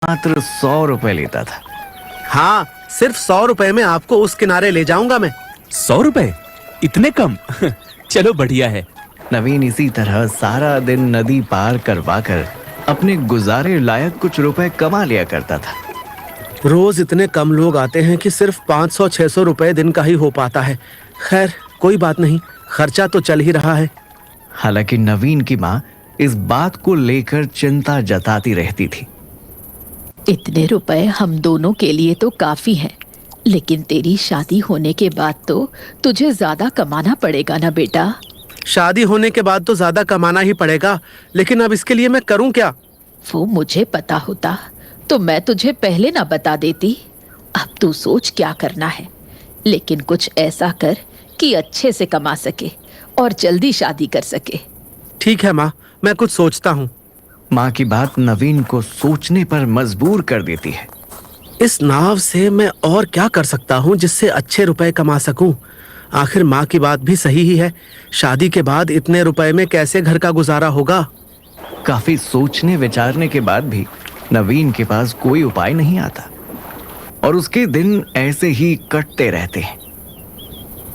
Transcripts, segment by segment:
मात्र 100 रुपए लेता था। हाँ, सिर्फ 100 रुपए में आपको उस किनारे ले जाऊंगा मैं। 100 रुपए? इतने कम? चलो बढ़िया है। नवीन इसी तरह सारा दिन नदी पार करवा कर अपने गुजारे लायक कुछ रुपए कमा लिया करता था। रोज इतने कम लोग आते हैं कि सिर्फ 500-600 रुपए दिन का ही हो पाता है। खैर कोई बात नहीं, खर्चा तो चल ही रहा है। हालांकि नवीन की माँ इस बात को लेकर चिंता जताती रहती थी। इतने रुपए हम दोनों के लिए तो काफी हैं, लेकिन तेरी शादी होने के बाद तो तुझे ज्यादा कमाना पड़ेगा ना बेटा। शादी होने के बाद तो ज्यादा कमाना ही पड़ेगा, लेकिन अब इसके लिए मैं करूं क्या? वो मुझे पता होता तो मैं तुझे पहले ना बता देती। अब तू सोच क्या करना है, लेकिन कुछ ऐसा कर कि अच्छे से कमा सके और जल्दी शादी कर सके। ठीक है माँ, मैं कुछ सोचता हूँ। माँ की बात नवीन को सोचने पर मजबूर कर देती है। इस नाव से मैं और क्या कर सकता हूँ जिससे अच्छे रुपए कमा सकूं? आखिर माँ की बात भी सही ही है, शादी के बाद इतने रुपए में कैसे घर का गुजारा होगा? काफी सोचने विचारने के बाद भी नवीन के पास कोई उपाय नहीं आता और उसके दिन ऐसे ही कटते रहते हैं।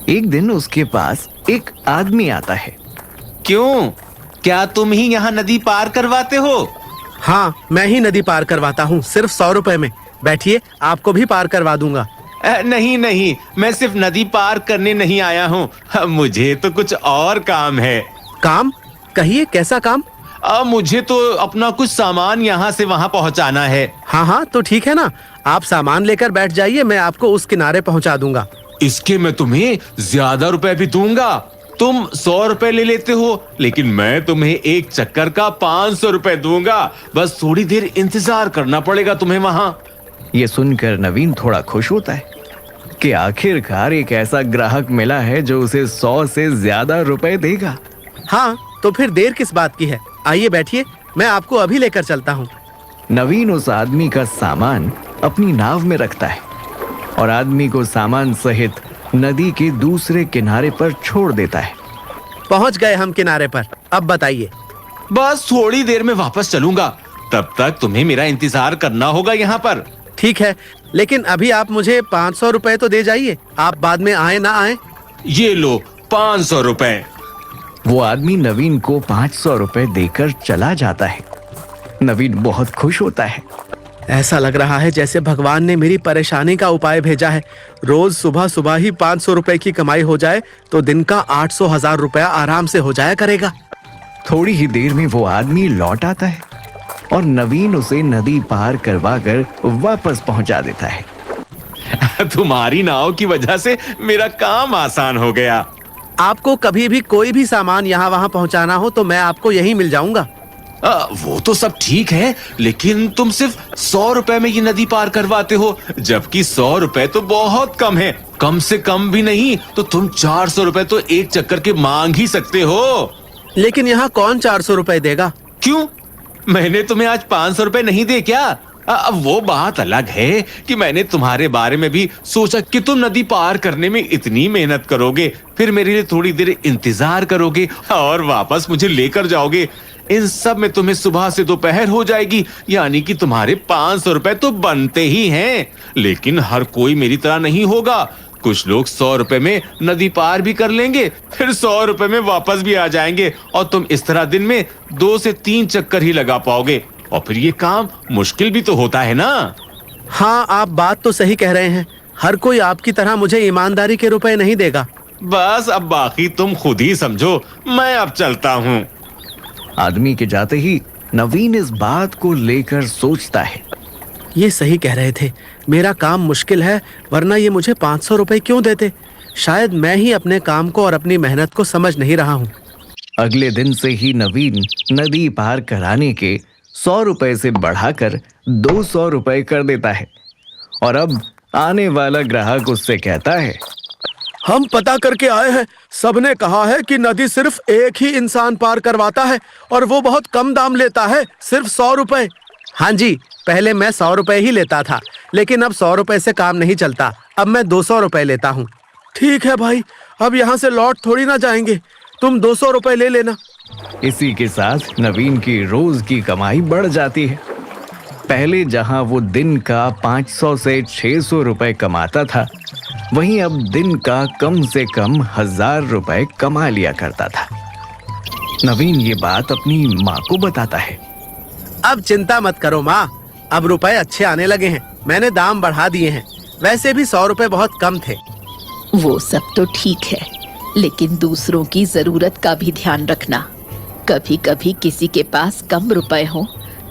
एक दिन उसके पास एक आदमी आता है। क्यों, क्या तुम ही यहाँ नदी पार करवाते हो? हाँ, मैं ही नदी पार करवाता हूँ, सिर्फ 100 रुपए में। बैठिए, आपको भी पार करवा दूंगा। नहीं नहीं, मैं सिर्फ नदी पार करने नहीं आया हूँ, मुझे तो कुछ और काम है। काम? कहिए, कैसा काम? मुझे तो अपना कुछ सामान यहाँ से वहाँ पहुँचाना है। हाँ हाँ, तो ठीक है ना, आप सामान लेकर बैठ जाइए, मैं आपको उस किनारे पहुँचा दूंगा। इसके मैं तुम्हें ज्यादा रुपए भी दूंगा। तुम 100 रुपए ले लेते हो, लेकिन मैं तुम्हें एक चक्कर का 500 रुपए दूंगा। बस थोड़ी देर इंतजार करना पड़ेगा तुम्हें वहाँ। ये सुनकर नवीन थोड़ा खुश होता है कि आखिरकार एक ऐसा ग्राहक मिला है जो उसे 100 से ज्यादा रुपए देगा। हाँ, तो फिर देर किस बात की है? आइए बैठिए, मैं आपको अभी लेकर चलता हूँ। नवीन उस आदमी का सामान अपनी नाव में रखता है और आदमी को सामान सहित नदी के दूसरे किनारे पर छोड़ देता है। पहुँच गए हम किनारे पर, अब बताइए। बस थोड़ी देर में वापस चलूंगा, तब तक तुम्हें मेरा इंतजार करना होगा यहाँ पर। ठीक है, लेकिन अभी आप मुझे 500 रुपए तो दे जाइए, आप बाद में आए ना आए। ये लो 500 रुपए। वो आदमी नवीन को 500 रुपए देकर चला जाता है। नवीन बहुत खुश होता है। ऐसा लग रहा है जैसे भगवान ने मेरी परेशानी का उपाय भेजा है। रोज सुबह सुबह ही 500 रुपए की कमाई हो जाए तो दिन का 800,000 रुपया आराम से हो जाया करेगा। थोड़ी ही देर में वो आदमी लौट आता है और नवीन उसे नदी पार करवा कर वापस पहुंचा देता है। तुम्हारी नाव की वजह से मेरा काम आसान हो गया। आपको कभी भी कोई भी सामान यहाँ वहाँ पहुँचाना हो तो मैं आपको यहीं मिल जाऊंगा। वो तो सब ठीक है, लेकिन तुम सिर्फ 100 रुपए में ये नदी पार करवाते हो, जबकि 100 रुपए तो बहुत कम है। कम से कम भी नहीं तो तुम 400 रुपए तो एक चक्कर के मांग ही सकते हो। लेकिन यहाँ कौन 400 रुपए देगा? क्यों, मैंने तुम्हें आज 500 रुपए नहीं दे क्या? वो बात अलग है कि मैंने तुम्हारे बारे में भी सोचा कि तुम नदी पार करने में इतनी मेहनत करोगे, फिर मेरे लिए थोड़ी देर इंतजार करोगे और वापस मुझे लेकर जाओगे। इन सब में तुम्हें सुबह से दोपहर हो जाएगी, यानी कि तुम्हारे 500 रुपए तो बनते ही हैं। लेकिन हर कोई मेरी तरह नहीं होगा। कुछ लोग 100 रुपए में नदी पार भी कर लेंगे, फिर 100 रुपए में वापस भी आ जाएंगे और तुम इस तरह दिन में 2 से 3 चक्कर ही लगा पाओगे और फिर ये काम मुश्किल भी तो होता है ना। हाँ, आप बात तो सही कह रहे हैं। हर कोई आपकी तरह मुझे ईमानदारी के रुपए नहीं देगा। बस अब बाकी तुम खुद ही समझो, मैं अब चलता हूँ। आदमी के जाते ही नवीन इस बात को लेकर सोचता है। ये सही कह रहे थे, मेरा काम मुश्किल है, वरना ये मुझे 500 रुपए क्यों देते? शायद मैं ही अपने काम को और अपनी मेहनत को समझ नहीं रहा हूँ। अगले दिन से ही नवीन नदी पार कराने के 100 रुपए से बढ़ाकर 200 रुपए कर देता है और अब आने वाला ग्राहक उससे कहता है, हम पता करके आए हैं, सबने कहा है कि नदी सिर्फ एक ही इंसान पार करवाता है और वो बहुत कम दाम लेता है, सिर्फ 100 रुपए। हाँ जी, पहले मैं 100 रुपए ही लेता था, लेकिन अब 100 रुपए से काम नहीं चलता, अब मैं 200 रुपए लेता हूँ। ठीक है भाई, अब यहाँ से लौट थोड़ी ना जाएंगे, तुम 200 रुपए ले लेना। इसी के साथ नवीन की रोज की कमाई बढ़ जाती है। पहले जहां वो दिन का 500 से 600 रुपए कमाता था, वहीं अब दिन का कम से कम 1000 रुपए कमा लिया करता था। नवीन ये बात अपनी माँ को बताता है। अब चिंता मत करो माँ, अब रुपए अच्छे आने लगे हैं। मैंने दाम बढ़ा दिए हैं। वैसे भी 100 रुपए बहुत कम थे। वो सब तो ठीक है, लेकिन दूसरों की जरूरत का भी ध्यान रखना। कभी कभी किसी के पास कम रुपए हो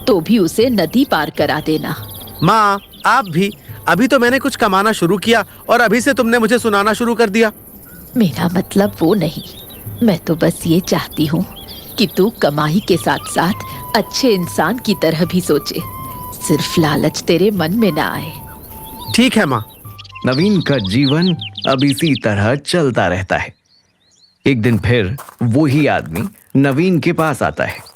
तो भी उसे नदी पार करा देना। माँ आप भी, अभी तो मैंने कुछ कमाना शुरू किया और अभी से तुमने मुझे सुनाना शुरू कर दिया। मेरा मतलब वो नहीं, मैं तो बस ये चाहती हूँ कि तू कमाई के साथ साथ अच्छे इंसान की तरह भी सोचे, सिर्फ लालच तेरे मन में ना आए। ठीक है माँ। नवीन का जीवन अब इसी तरह चलता रहता है। एक दिन फिर वही आदमी नवीन के पास आता है।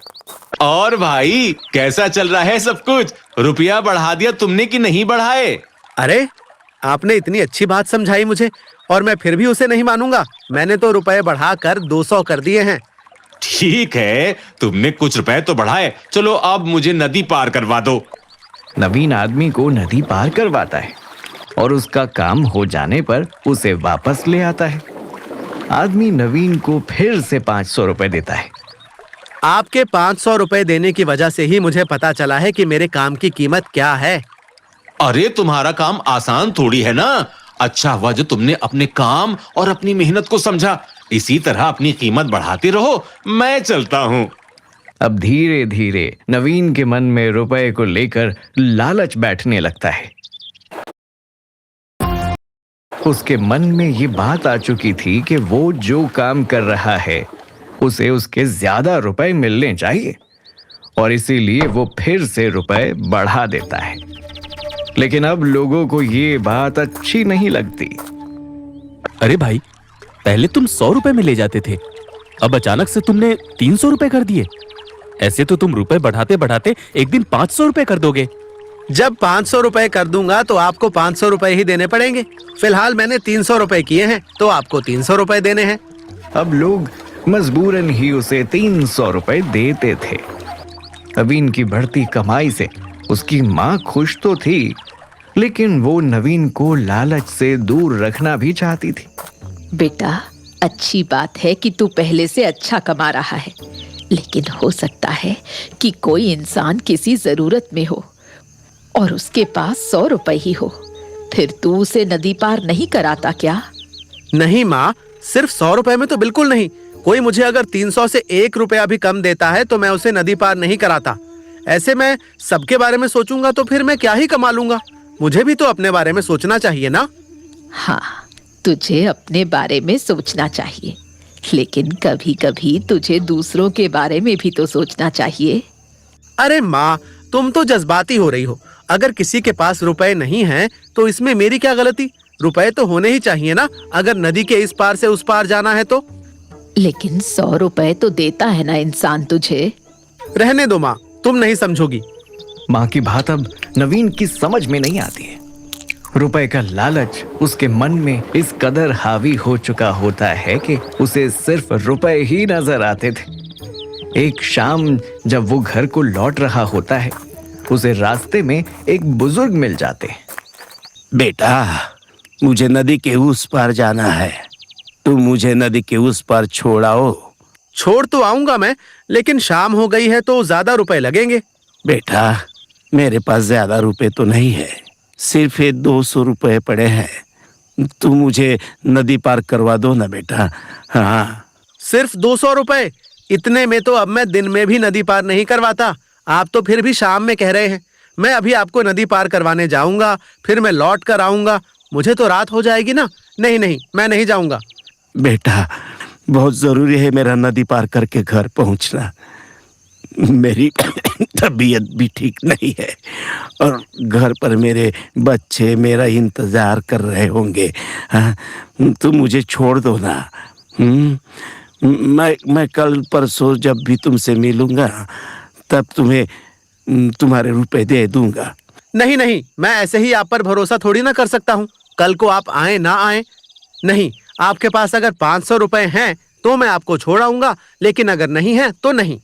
और भाई कैसा चल रहा है सब कुछ? रुपया बढ़ा दिया तुमने कि नहीं बढ़ाए? अरे आपने इतनी अच्छी बात समझाई मुझे और मैं फिर भी उसे नहीं मानूंगा। मैंने तो रुपए बढ़ाकर 200 कर दिए हैं। ठीक है, तुमने कुछ रुपए तो बढ़ाए। चलो अब मुझे नदी पार करवा दो। नवीन आदमी को नदी पार करवाता है और उसका काम हो जाने पर उसे वापस ले आता है। आदमी नवीन को फिर से 500 रुपए देता है। आपके 500 रुपए देने की वजह से ही मुझे पता चला है कि मेरे काम की कीमत क्या है। अरे तुम्हारा काम आसान थोड़ी है ना। अच्छा हुआ जो तुमने अपने काम और अपनी मेहनत को समझा। इसी तरह अपनी कीमत बढ़ाते रहो। मैं चलता हूँ। अब धीरे धीरे नवीन के मन में रुपए को लेकर लालच बैठने लगता है। उसके मन में ये बात आ चुकी थी कि वो जो काम कर रहा है उसे उसके ज्यादा रुपए मिलने चाहिए और इसीलिए वो फिर से रुपए बढ़ा देता है। लेकिन अब लोगों को ये बात अच्छी नहीं लगती। अरे भाई, पहले तुम 100 रुपए में ले जाते थे, अब अचानक से तुमने 300 रुपए कर दिए। ऐसे तो तुम रुपए बढ़ाते बढ़ाते एक दिन 500 रुपए कर दोगे। जब 500 रुपए कर दूंगा तो आपको 500 रुपए ही देने पड़ेंगे। फिलहाल मैंने 300 रुपए किए हैं तो आपको 300 रुपए देने हैं। अब लोग मजबूरन ही उसे 300 रुपए देते थे। नवीन की बढ़ती कमाई से उसकी माँ खुश तो थी, लेकिन वो नवीन को लालच से दूर रखना भी चाहती थी। बेटा, अच्छी बात है कि तू पहले से अच्छा कमा रहा है, लेकिन हो सकता है कि कोई इंसान किसी जरूरत में हो और उसके पास 100 रुपए ही हो। फिर तू उसे नदी पार नहीं कराता क्या? नहीं माँ, सिर्फ 100 रुपए में तो बिल्कुल नहीं। कोई मुझे अगर 300 से 1 रुपया भी कम देता है तो मैं उसे नदी पार नहीं कराता। ऐसे मैं सबके बारे में सोचूंगा तो फिर मैं क्या ही कमा लूंगा। मुझे भी तो अपने बारे में सोचना चाहिए ना। हाँ, तुझे अपने बारे में सोचना चाहिए, लेकिन कभी कभी तुझे दूसरों के बारे में भी तो सोचना चाहिए। अरे माँ, तुम तो जज्बाती हो रही हो। अगर किसी के पास रुपए नहीं हैं तो इसमें मेरी क्या गलती? रुपए तो होने ही चाहिए ना, अगर नदी के इस पार से उस पार जाना है तो। लेकिन 100 रुपए तो देता है ना इंसान तुझे। रहने दो माँ, तुम नहीं समझोगी। माँ की बात अब नवीन की समझ में नहीं आती है। रुपए का लालच उसके मन में इस कदर हावी हो चुका होता है कि उसे सिर्फ रुपए ही नजर आते थे। एक शाम जब वो घर को लौट रहा होता है, उसे रास्ते में एक बुजुर्ग मिल जाते हैं। बेटा, मुझे नदी के उस पार जाना है। तुम मुझे नदी के उस पार छोड़ाओ। छोड़ तो आऊंगा मैं, लेकिन शाम हो गई है तो ज्यादा रुपए लगेंगे। बेटा, मेरे पास ज्यादा रुपए तो नहीं है, सिर्फ ये 200 रुपए पड़े हैं। तुम मुझे नदी पार करवा दो ना बेटा। हाँ। सिर्फ 200 रुपए? इतने में तो अब मैं दिन में भी नदी पार नहीं करवाता। आप तो फिर भी शाम में कह रहे हैं। मैं अभी आपको नदी पार करवाने जाऊंगा, फिर मैं लौट कर आऊंगा। मुझे तो रात हो जाएगी ना। नहीं नहीं, मैं नहीं जाऊंगा। बेटा, बहुत जरूरी है मेरा नदी पार करके घर पहुंचना। मेरी तबीयत भी ठीक नहीं है और घर पर मेरे बच्चे मेरा इंतजार कर रहे होंगे। हाँ, तुम मुझे छोड़ दो ना। मैं कल परसों जब भी तुमसे मिलूंगा तब तुम्हें तुम्हारे रुपए दे दूंगा। नहीं नहीं, मैं ऐसे ही आप पर भरोसा थोड़ी ना कर सकता हूँ। कल को आप आए ना आए। नहीं, आपके पास अगर 500 रुपए हैं तो मैं आपको छोड़ आऊंगा, लेकिन अगर नहीं है तो नहीं।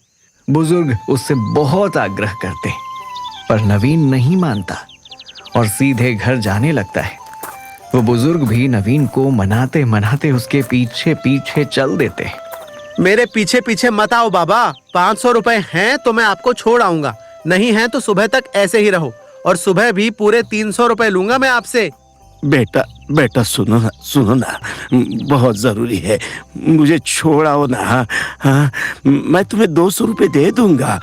बुजुर्ग उससे बहुत आग्रह करते, पर नवीन नहीं मानता और सीधे घर जाने लगता है। वो बुजुर्ग भी नवीन को मनाते मनाते उसके पीछे पीछे चल देते हैं। मेरे पीछे पीछे मत आओ बाबा। 500 रुपए हैं तो मैं आपको छोड़ आऊंगा, नहीं है तो सुबह तक ऐसे ही रहो, और सुबह भी पूरे 300 रुपए लूंगा मैं आपसे। बेटा बेटा सुनो ना, बहुत जरूरी है, मुझे छोड़ाओ ना। हाँ, मैं तुम्हें 200 रुपए दे दूंगा,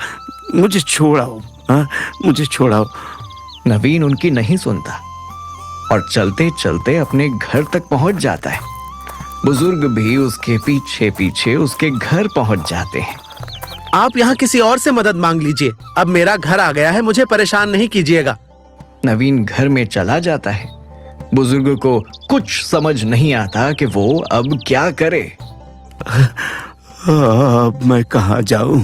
मुझे छोड़ाओ। हाँ, मुझे छोड़ाओ। नवीन उनकी नहीं सुनता और चलते चलते अपने घर तक पहुंच जाता है। बुजुर्ग भी उसके पीछे पीछे उसके घर पहुंच जाते हैं। आप यहाँ किसी और से मदद मांग लीजिए, अब मेरा घर आ गया है, मुझे परेशान नहीं कीजिएगा। नवीन घर में चला जाता है। बुजुर्ग को कुछ समझ नहीं आता कि वो अब क्या करे। अब मैं कहाँ जाऊं?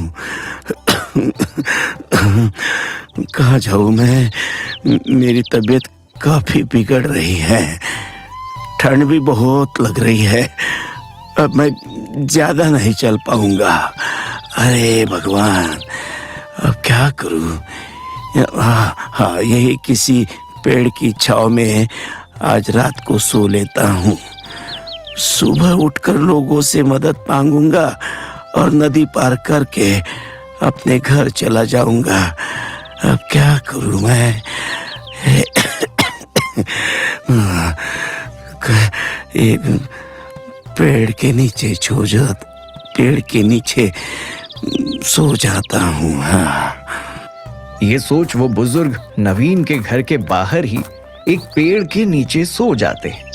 कहाँ जाऊं मैं? मेरी तबीयत काफी बिगड़ रही है, ठंड भी बहुत लग रही है, अब मैं ज्यादा नहीं चल पाऊंगा। अरे भगवान, अब क्या करूं? हाँ, यही किसी पेड़ की छांव में आज रात को सो लेता हूँ। सुबह उठकर लोगों से मदद मांगूंगा और नदी पार करके अपने घर चला जाऊंगा। अब क्या करूं मैं? एक पेड़ के नीचे पेड़ के नीचे सो जाता हूँ। हाँ। ये सोच वो बुजुर्ग नवीन के घर के बाहर ही एक पेड़ के नीचे सो जाते हैं।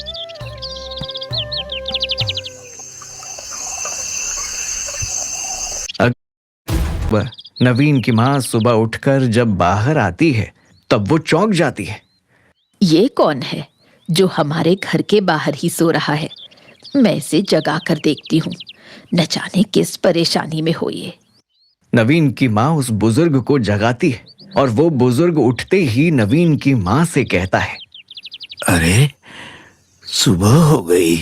नवीन की माँ सुबह उठकर जब बाहर आती है तब वो चौंक जाती है। ये कौन है जो हमारे घर के बाहर ही सो रहा है? मैं इसे जगा कर देखती हूँ, न जाने किस परेशानी में हो ये। नवीन की माँ उस बुजुर्ग को जगाती है और वो बुजुर्ग उठते ही नवीन की माँ से कहता है, अरे सुबह हो गई,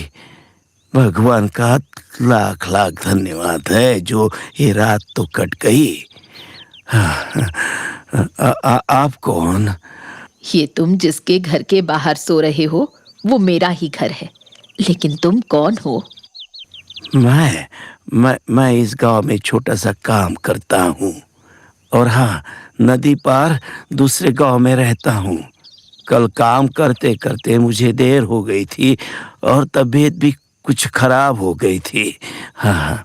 भगवान का लाख लाख धन्यवाद है जो ये रात तो कट गई। आप कौन? ये तुम जिसके घर के बाहर सो रहे हो वो मेरा ही घर है, लेकिन तुम कौन हो? मैं इस गांव में छोटा सा काम करता हूँ, और हाँ, नदी पार दूसरे गांव में रहता हूँ। कल काम करते करते मुझे देर हो गई थी और तबीयत भी कुछ खराब हो गई थी। हाँ,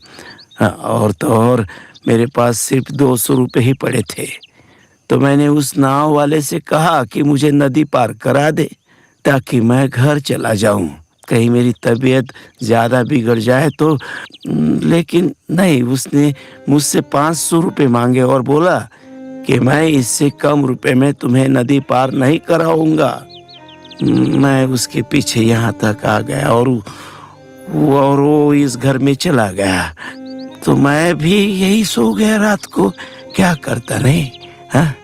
और तो और मेरे पास सिर्फ 200 रुपए ही पड़े थे, तो मैंने उस नाव वाले से कहा कि मुझे नदी पार करा दे ताकि मैं घर चला जाऊं, कहीं मेरी तबीयत ज़्यादा बिगड़ जाए तो। लेकिन नहीं, उसने मुझसे 500 रुपये मांगे और बोला कि मैं इससे कम रुपए में तुम्हें नदी पार नहीं कराऊंगा। मैं उसके पीछे यहाँ तक आ गया और वो इस घर में चला गया, तो मैं भी यही सो गया रात को। क्या करता नहीं? हाँ,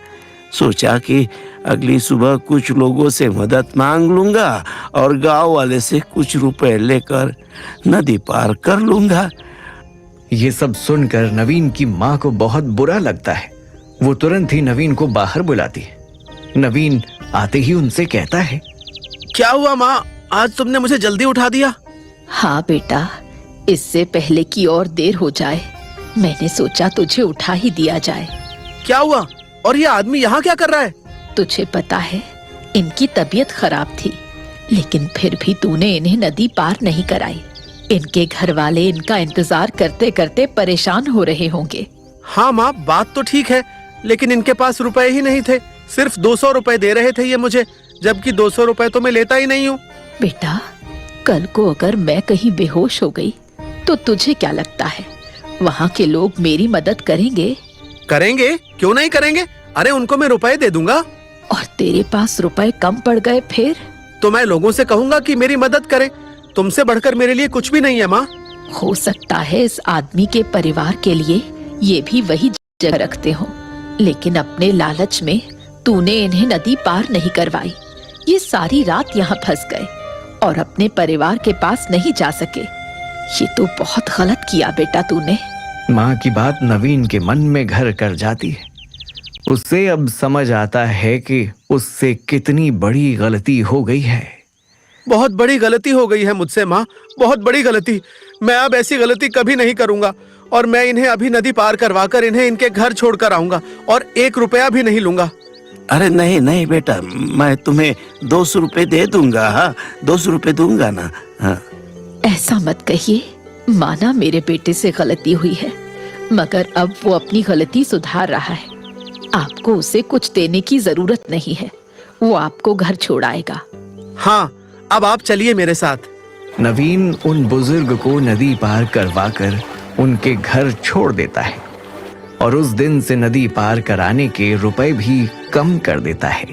सोचा कि अगली सुबह कुछ लोगों से मदद मांग लूंगा और गांव वाले से कुछ रुपए लेकर नदी पार कर लूंगा। ये सब सुनकर नवीन की माँ को बहुत बुरा लगता है। वो तुरंत ही नवीन को बाहर बुलाती है। नवीन आते ही उनसे कहता है, क्या हुआ माँ, आज तुमने मुझे जल्दी उठा दिया? हाँ बेटा, इससे पहले कि और देर हो जाए मैंने सोचा तुझे उठा ही दिया जाए। क्या हुआ? और ये आदमी यहाँ क्या कर रहा है? तुझे पता है इनकी तबीयत खराब थी, लेकिन फिर भी तूने इन्हें नदी पार नहीं कराई। इनके घर वाले इनका इंतजार करते करते परेशान हो रहे होंगे। हाँ माँ, बात तो ठीक है, लेकिन इनके पास रुपए ही नहीं थे। सिर्फ 200 रुपए दे रहे थे ये मुझे, जबकि 200 रुपए तो मैं लेता ही नहीं हूँ। बेटा, कल को अगर मैं कहीं बेहोश हो गई तो तुझे क्या लगता है वहाँ के लोग मेरी मदद करेंगे? करेंगे, क्यों नहीं करेंगे? अरे उनको मैं रुपए दे दूंगा। और तेरे पास रुपए कम पड़ गए फिर? तो मैं लोगों से कहूंगा कि मेरी मदद करें। तुमसे बढ़कर मेरे लिए कुछ भी नहीं है माँ। हो सकता है इस आदमी के परिवार के लिए ये भी वही जगह रखते हो, लेकिन अपने लालच में तूने इन्हें नदी पार नहीं करवाई। ये सारी रात यहाँ फंस गए और अपने परिवार के पास नहीं जा सके। ये तो बहुत गलत किया बेटा तूने। माँ की बात नवीन के मन में घर कर जाती है। उसे अब समझ आता है कि उससे कितनी बड़ी गलती हो गई है। बहुत बड़ी गलती हो गई है मुझसे माँ, बहुत बड़ी गलती। मैं अब ऐसी गलती कभी नहीं करूंगा और मैं इन्हें अभी नदी पार करवाकर इन्हें इनके घर छोड़कर आऊंगा और 1 रुपया भी नहीं लूंगा। अरे नहीं नहीं बेटा, मैं तुम्हें 200 रुपए दे दूंगा। हाँ, 200 रुपए दूंगा ना। हाँ। ऐसा मत कहिए, माना मेरे बेटे से गलती हुई है, मगर अब वो अपनी गलती सुधार रहा है। आपको उसे कुछ देने की जरूरत नहीं है, वो आपको घर छोड़ाएगा। हाँ, अब आप चलिए मेरे साथ। नवीन उन बुजुर्ग को नदी पार करवाकर उनके घर छोड़ देता है और उस दिन से नदी पार कराने के रुपए भी कम कर देता है।